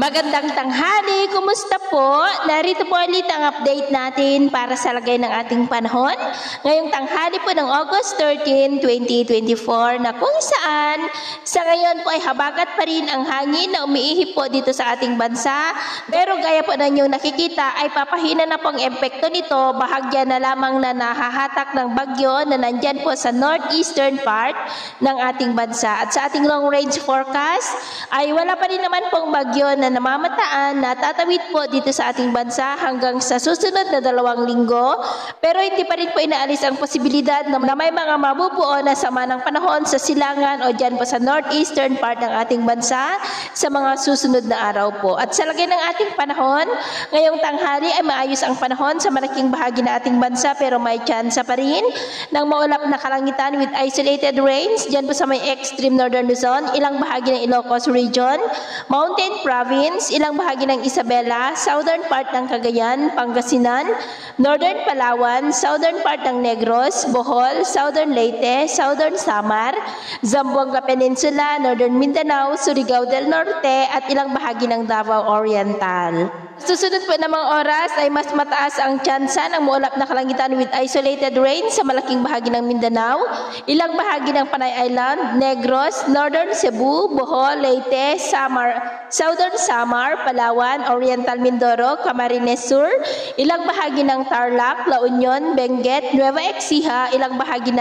Magandang tanghali, kumusta po? Narito po ulit ang update natin para sa lagay ng ating panahon. Ngayong tanghali po ng August 13, 2024 na kung saan sa ngayon po ay habagat pa rin ang hangin na umiihip po dito sa ating bansa. Pero gaya po na inyong nakikita ay papahina na po ang epekto nito, bahagya na lamang na nahahatak ng bagyo na nandyan po sa northeastern part ng ating bansa. At sa ating long range forecast ay wala pa rin naman pong bagyo na namamataan na tatawid po dito sa ating bansa hanggang sa susunod na 2 linggo. Pero hindi pa rin po inaalis ang posibilidad na may mga mabubuo na sama ng panahon sa silangan o dyan po sa northeastern part ng ating bansa sa mga susunod na araw po. At sa lagay ng ating panahon, ngayong tanghali ay maayos ang panahon sa malaking bahagi ng ating bansa pero may tsansa pa rin ng maulap na kalangitan with isolated rains dyan po sa may extreme northern Luzon, ilang bahagi ng Ilocos region, Mountain Province, ilang bahagi ng Isabela, southern part ng Cagayan, Pangasinan, northern Palawan, southern part ng Negros, Bohol, southern Leyte, southern Samar, Zamboanga Peninsula, northern Mindanao, Surigao del Norte, at ilang bahagi ng Davao Oriental. Susunod po na mga oras ay mas mataas ang tsansa ng maulap na kalangitan with isolated rain sa malaking bahagi ng Mindanao, ilang bahagi ng Panay Island, Negros, northern Cebu, Bohol, Leyte, Samar, southern Samar, Palawan, Oriental Mindoro, Camarines Sur, ilang bahagi ng Tarlac, La Union, Benguet, Nueva Ecija, ilang bahagi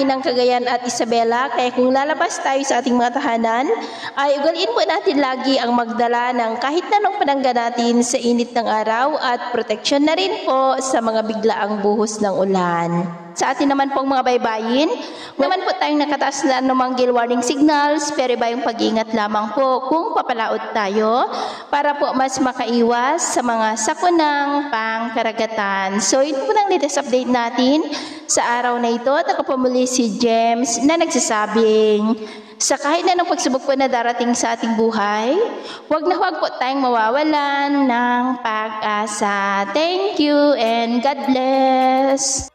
ng Cagayan at Isabela. Kaya kung lalabas tayo sa ating mga tahanan, ay ugaliin po natin lagi ang magdala ng kahit na nung panangga natin sa init ng araw at proteksyon na rin po sa mga biglaang buhos ng ulan. Sa atin naman pong mga baybayin, naman po tayong nakataas na anumang gale warning signals, pero iba yung pag-iingat lamang po kung papalaot tayo para po mas makaiwas sa mga sakunang pangkaragatan. So yun po ang latest update natin sa araw na ito. Nakapamuli si James na nagsasabing, sa kahit na ng pagsubok po na darating sa ating buhay, huwag po tayong mawawalan ng pag-asa. Thank you and God bless!